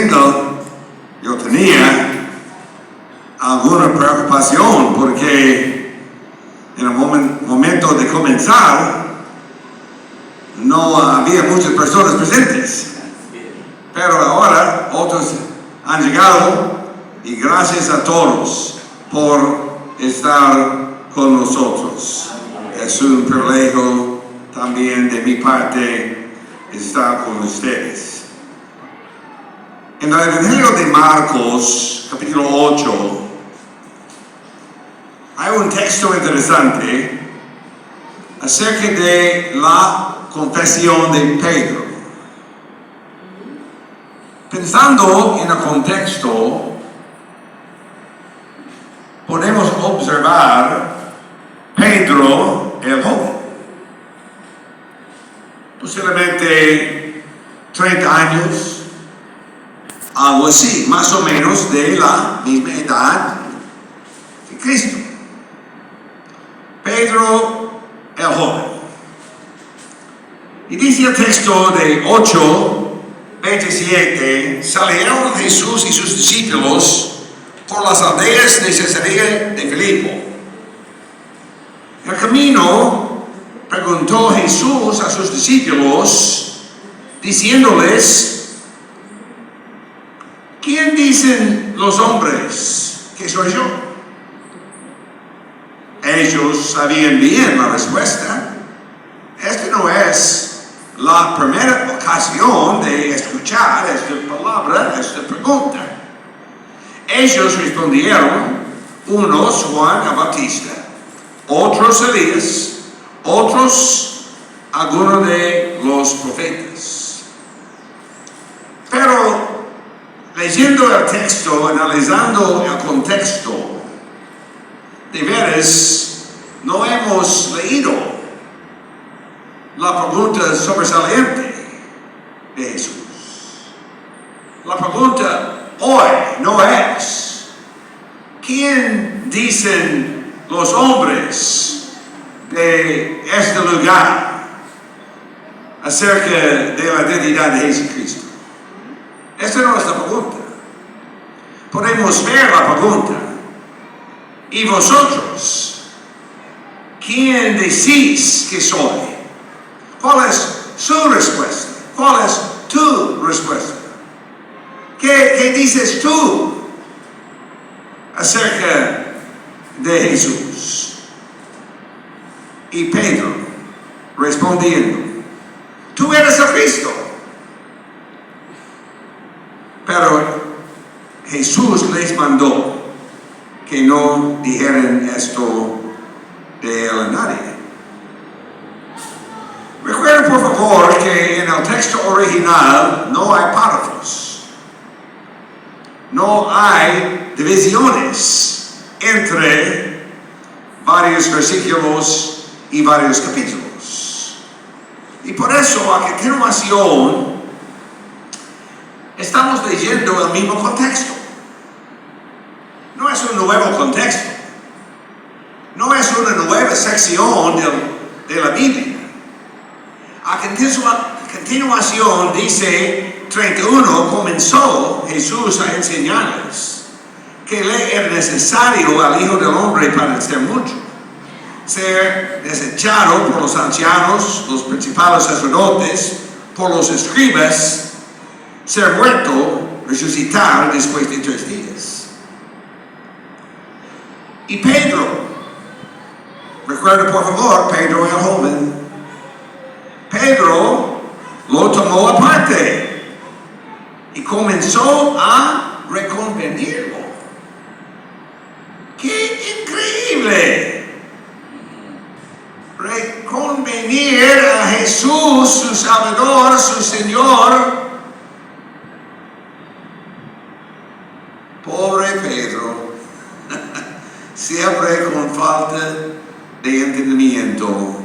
yo tenía alguna preocupación porque en el momento de comenzar no había muchas personas presentes, pero ahora otros han llegado y gracias a todos por estar con nosotros. Es un privilegio también de mi parte estar con ustedes. En el Evangelio de Marcos, capítulo 8, hay un texto interesante acerca de la confesión de Pedro. Pensando en el contexto, podemos observar Pedro el joven, posiblemente 30 años, algo así, más o menos de la misma edad que Cristo. Pedro el joven. Y dice el texto de 8:27, salieron Jesús y sus discípulos por las aldeas de Cesarea de Filipo. En el camino preguntó Jesús a sus discípulos, diciéndoles: ¿quién dicen los hombres que soy yo? Ellos sabían bien la respuesta. Esta no es la primera ocasión de escuchar esta palabra, esta pregunta. Ellos respondieron, unos Juan el Bautista, otros Elías, otros algunos de los profetas. Pero leyendo el texto, analizando el contexto, de veras no hemos leído la pregunta sobresaliente de Jesús. La pregunta hoy no es: ¿quién dicen los hombres de este lugar acerca de la identidad de Jesucristo? Esta no es la pregunta. Podemos ver la pregunta. ¿Y vosotros? ¿Quién decís que soy? ¿Cuál es su respuesta? ¿Cuál es tu respuesta? ¿Qué dices tú acerca de Jesús? Y Pedro respondiendo: tú eres el Cristo. Pero Jesús les mandó que no dijeran esto de él a nadie. Recuerden por favor que en el texto original no hay párrafos, no hay divisiones entre varios versículos y varios capítulos. Y por eso a continuación estamos leyendo el mismo contexto. No es un nuevo contexto. No es una nueva sección de la Biblia. A continuación dice 31, comenzó Jesús a enseñarles que le era necesario al Hijo del Hombre padecer mucho, ser desechado por los ancianos, los principales sacerdotes, por los escribas, ser muerto, resucitar después de 3 días. Y Pedro, recuerda por favor, Pedro el joven, Pedro lo tomó aparte y comenzó a reconvenirlo. ¡Qué increíble! Reconvenir a Jesús, su Salvador, su Señor. Pobre Pedro, siempre con falta de entendimiento.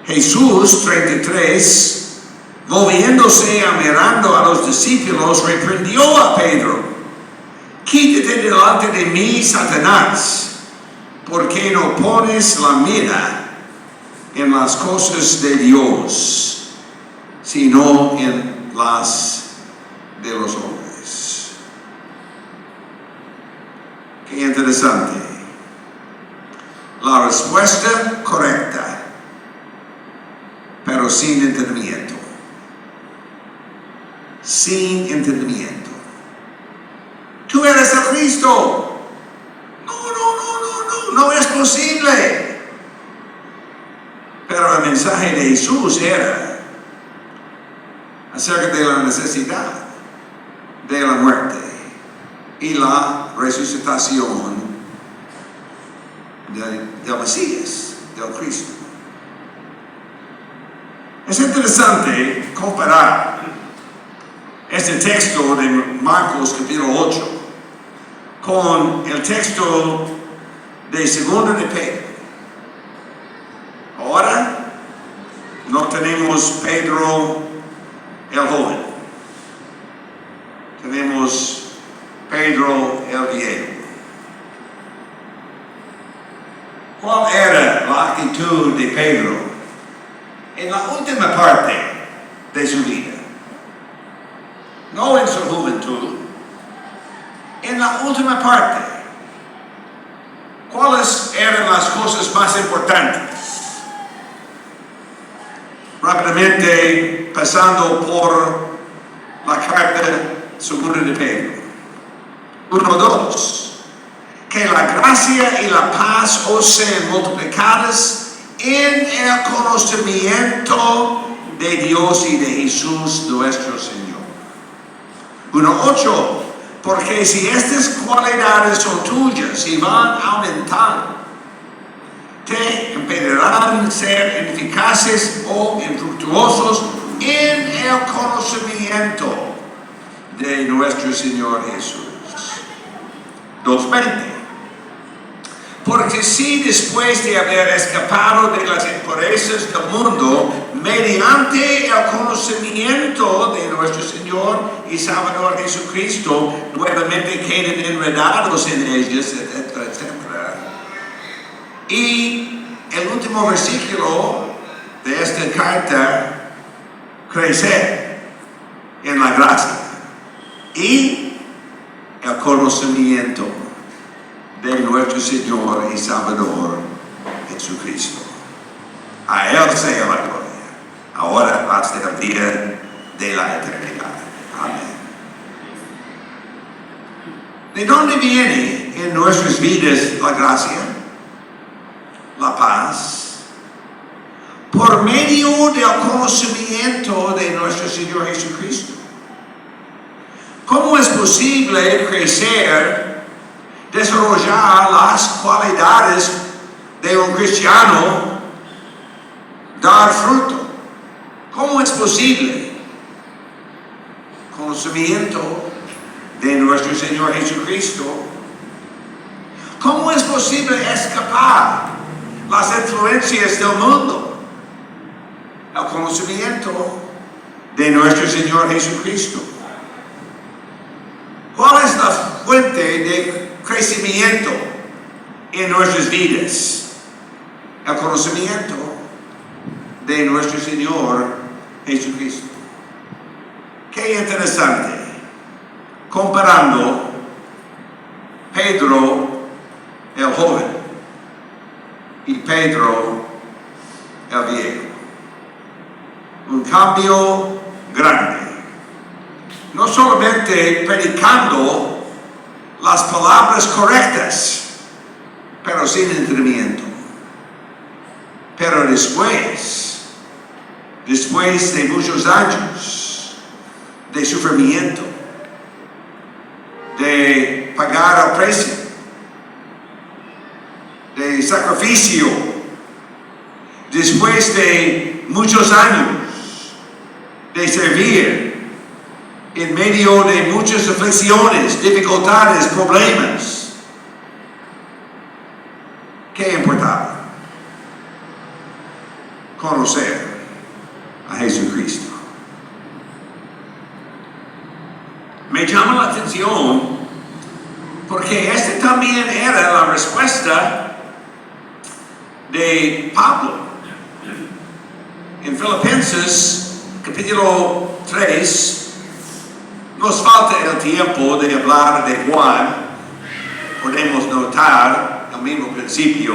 Jesús, 33, volviéndose y mirando a los discípulos, reprendió a Pedro: quítate delante de mí, Satanás, porque no pones la mira en las cosas de Dios, sino en las de los hombres. Qué interesante. La respuesta correcta, pero sin entendimiento. Sin entendimiento. Tú eres el Cristo. No es posible. Pero el mensaje de Jesús era acerca de la necesidad de la muerte y la resucitación del Mesías, del Cristo. Es interesante comparar este texto de Marcos capítulo 8 con el texto de Segunda de Pedro. Ahora no tenemos Pedro el joven, tenemos Pedro el viejo. ¿Cuál era la actitud de Pedro en la última parte de su vida? No en su juventud, en la última parte. ¿Cuáles eran las cosas más importantes? Rápidamente pasando por la carta segunda de Pedro. 1:2. Que la gracia y la paz os sean multiplicadas en el conocimiento de Dios y de Jesús nuestro Señor. 1:8. Porque si estas cualidades son tuyas y van aumentando, te impedirán ser eficaces o infructuosos en el conocimiento de nuestro Señor Jesús. 2:20. Porque si después de haber escapado de las impurezas del mundo, mediante el conocimiento de nuestro Señor y Salvador Jesucristo, nuevamente quedan enredados en ellas, etcétera, etcétera. Y el último versículo de esta carta, crecer en la gracia y el conocimiento de nuestro Señor y Salvador Jesucristo. A Él sea la gloria, ahora hasta el día de la eternidad. Amén. ¿De dónde viene en nuestras vidas la gracia, la paz? Por medio del conocimiento de nuestro Señor Jesucristo. ¿Cómo es posible crecer, desarrollar las cualidades de un cristiano, dar fruto? ¿Cómo es posible? Conocimiento de nuestro Señor Jesucristo. ¿Cómo es posible escapar las influencias del mundo? El conocimiento de nuestro Señor Jesucristo. ¿Cuál es la fuente de crecimiento en nuestras vidas? El conocimiento de nuestro Señor Jesucristo. Qué interesante, comparando Pedro el joven y Pedro el viejo. Un cambio grande. No solamente predicando las palabras correctas, pero sin entendimiento. Pero después de muchos años de sufrimiento, de pagar el precio, de sacrificio, después de muchos años de servir en medio de muchas aflicciones, dificultades, problemas, ¿qué importaba? Conocer a Jesucristo. Me llama la atención porque esta también era la respuesta de Pablo en Filipenses capítulo 3 Nos falta el tiempo de hablar de Juan. Podemos notar el mismo principio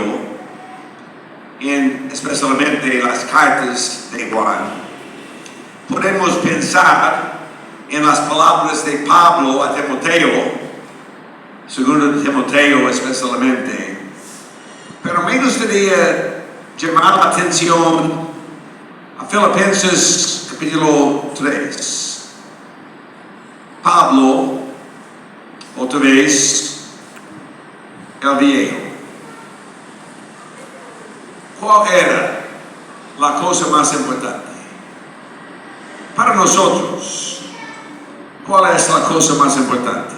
especialmente las cartas de Juan. Podemos pensar en las palabras de Pablo a Timoteo, segundo Timoteo especialmente, pero me gustaría llamar la atención a Filipenses capítulo 3. Pablo, otra vez, el viejo. ¿Cuál era la cosa más importante? Para nosotros, ¿cuál es la cosa más importante?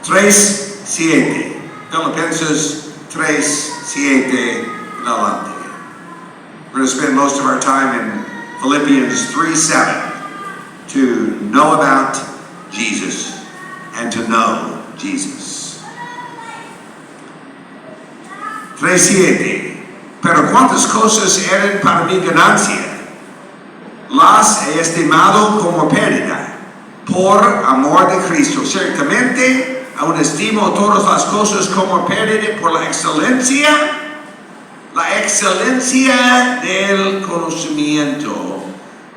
3:7. Filipenses 3:7 en adelante. We're going to spend most of our time in Philippians 3:7 to know about Jesus and to know Jesus. 3:7. Pero cuántas cosas eran para mi ganancia, las he estimado como pérdida por amor de Cristo. Ciertamente, aún estimo todas las cosas como pérdida por la excelencia del conocimiento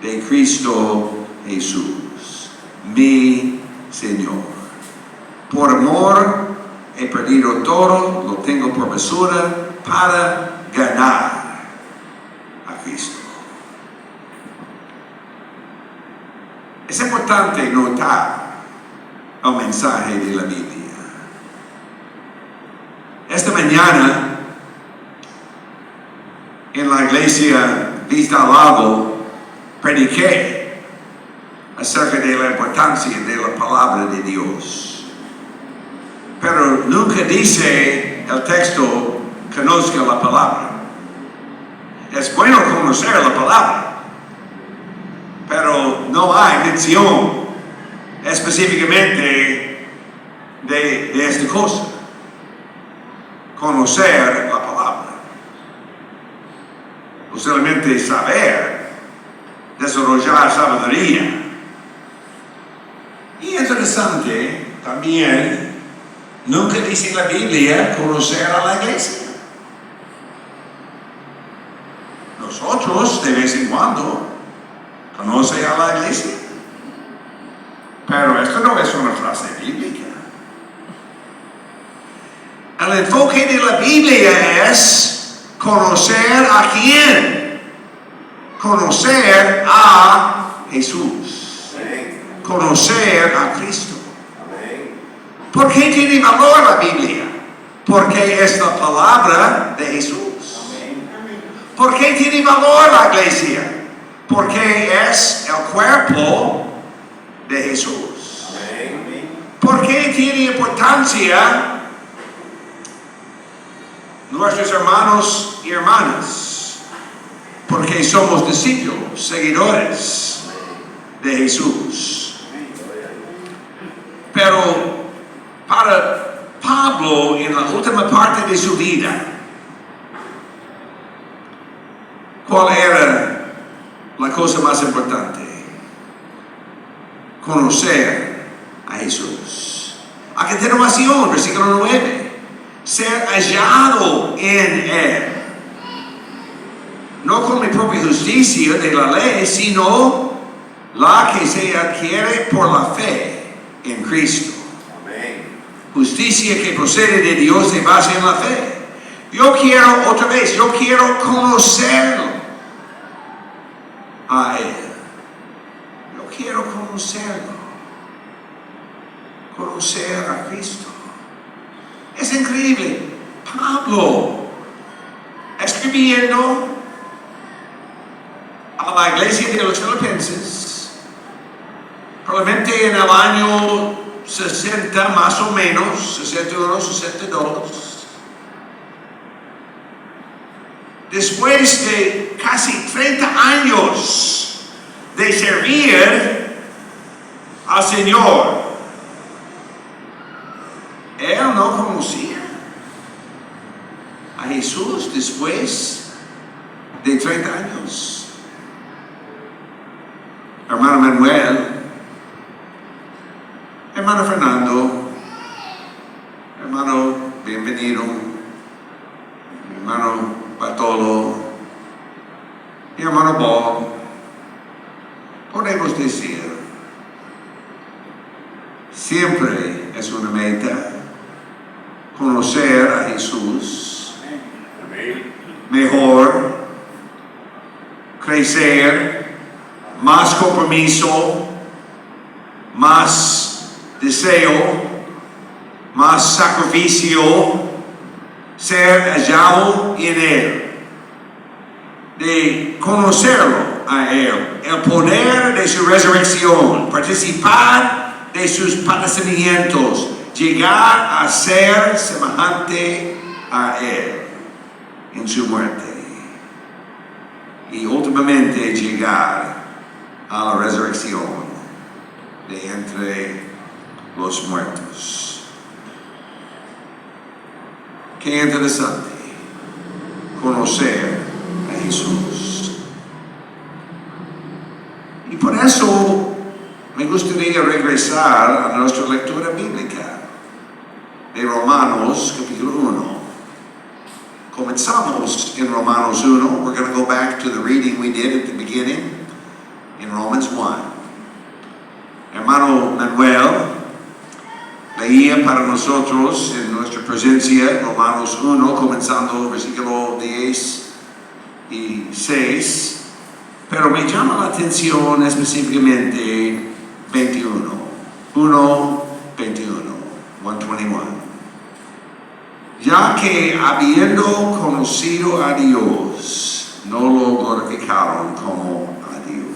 de Cristo Jesús, mi Señor. Por amor he perdido todo, lo tengo por basura para ganar a Cristo. Es importante notar el mensaje de la Biblia. Esta mañana en la iglesia Vista al Lago prediqué acerca de la importancia de la palabra de Dios, pero nunca dice el texto conozca la palabra. Es bueno conocer la palabra, pero no hay mención específicamente de esta cosa, conocer la palabra. No solamente saber, desarrollar sabiduría. Y interesante también, nunca dice la Biblia conocer a la iglesia. Nosotros de vez en cuando conocemos a la iglesia, pero esto no es una frase bíblica. El enfoque de la Biblia es conocer a quién, conocer a Jesús, conocer a Cristo. ¿Por qué tiene valor la Biblia? Porque es la palabra de Jesús. ¿Por qué tiene valor la iglesia? Porque es el cuerpo de Jesús. ¿Por qué tiene importancia nuestros hermanos y hermanas? Porque somos discípulos, seguidores de Jesús. Pero para Pablo, en la última parte de su vida, ¿cuál era la cosa más importante? Conocer a Jesús. A continuación, versículo 9. Ser hallado en Él. No con mi propia justicia de la ley, sino la que se adquiere por la fe en Cristo. Justicia que procede de Dios de base en la fe. Yo quiero conocerlo a Él. Yo quiero conocerlo. Conocer a Cristo. Es increíble. Pablo, escribiendo a la iglesia de los Filipenses, probablemente en el año 60 más o menos, 61, 62, después de casi 30 años de servir al Señor, él no conocía a Jesús después de 30 años. Hermano Manuel hermano Fernando, hermano bienvenido, hermano Bartolo y hermano Bob, podemos decir, siempre es una meta conocer a Jesús, mejor, crecer, más compromiso, más deseo, más sacrificio, ser hallado en Él, de conocerlo a Él, el poder de su resurrección, participar de sus padecimientos, llegar a ser semejante a Él en su muerte y últimamente llegar a la resurrección de entre los muertos. Qué interesante conocer a Jesús. Y por eso me gustaría regresar a nuestra lectura bíblica de Romanos capítulo 1. Comenzamos en Romanos 1. We're going to go back to the reading we did at the beginning in Romans 1. Hermano Manuel leía para nosotros en nuestra presencia Romanos 1, comenzando versículo 10 y 6, pero me llama la atención específicamente 21, 1:21. Ya que habiendo conocido a Dios, no lo glorificaron como a Dios.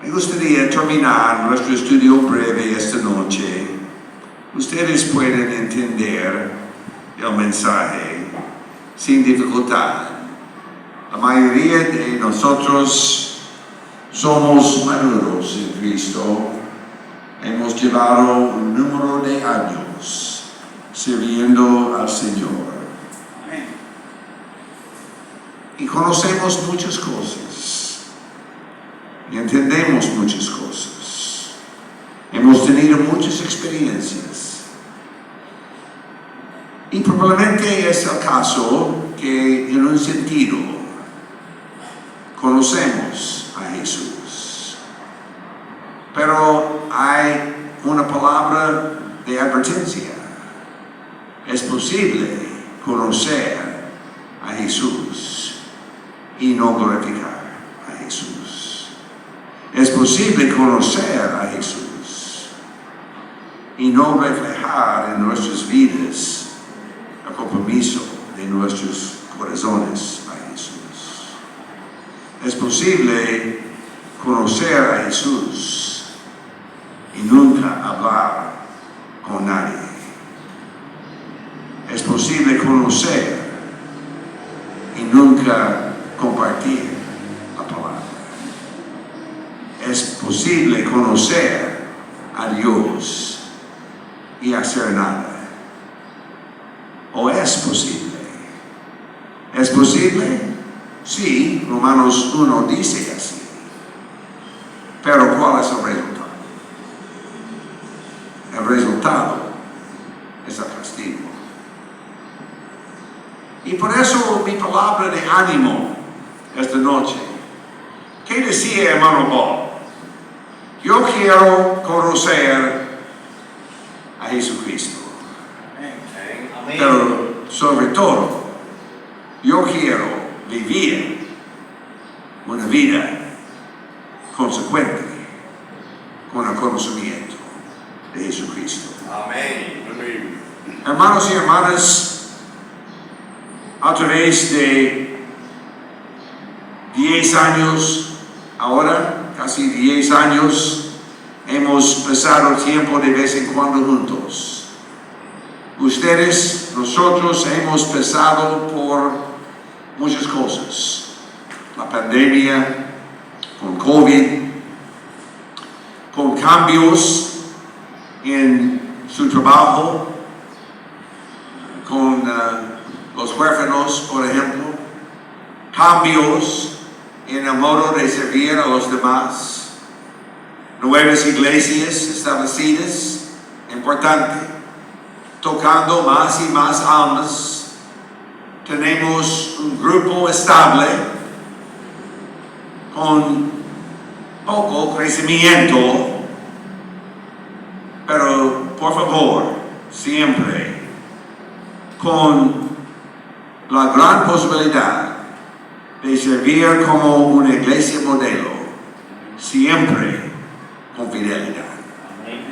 Me gustaría terminar nuestro estudio breve esta noche. Ustedes pueden entender el mensaje sin dificultad. La mayoría de nosotros somos maduros en Cristo. Hemos llevado un número de años sirviendo al Señor. Amén. Y conocemos muchas cosas. Y entendemos muchas cosas. Hemos tenido muchas experiencias. Y probablemente es el caso que en un sentido conocemos a Jesús. Pero hay una palabra de advertencia. Es posible conocer a Jesús y no glorificar a Jesús. Es posible conocer a Jesús y no reflejar en nuestras vidas el compromiso de nuestros corazones a Jesús. Es posible conocer a Jesús y nunca hablar con nadie. Es posible conocer y nunca compartir la palabra. Es posible conocer a Dios y hacer nada. ¿O es posible? ¿Es posible? Sí, Romanos 1 dice así. Pero ¿cuál es el resultado? El resultado es el castigo. Y por eso mi palabra de ánimo esta noche. ¿Qué decía hermano Bob? Yo quiero conocer a Jesucristo. Amén. Pero sobre todo, yo quiero vivir una vida consecuente con el conocimiento de Jesucristo. Amén. Hermanos y hermanas, a través de 10 años, ahora casi 10 años, hemos pasado tiempo de vez en cuando juntos. Ustedes, nosotros hemos pasado por muchas cosas. La pandemia, con COVID, con cambios en su trabajo, con los huérfanos, por ejemplo, cambios en el modo de servir a los demás, nuevas iglesias establecidas, importante, tocando más y más almas. Tenemos un grupo estable con poco crecimiento, pero por favor, siempre con la gran posibilidad de servir como una iglesia modelo, siempre con fidelidad.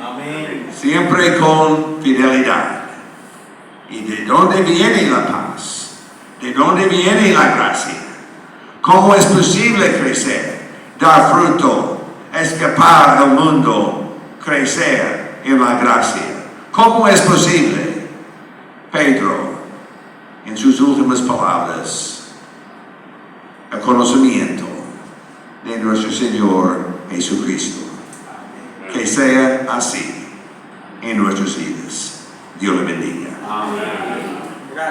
Amén. Siempre con fidelidad. ¿Y de dónde viene la paz? ¿De dónde viene la gracia? ¿Cómo es posible crecer, dar fruto, escapar del mundo, crecer en la gracia? ¿Cómo es posible? Pedro, en sus últimas palabras, el conocimiento de nuestro Señor Jesucristo. Que sea así en nuestras vidas. Dios le bendiga. Amén.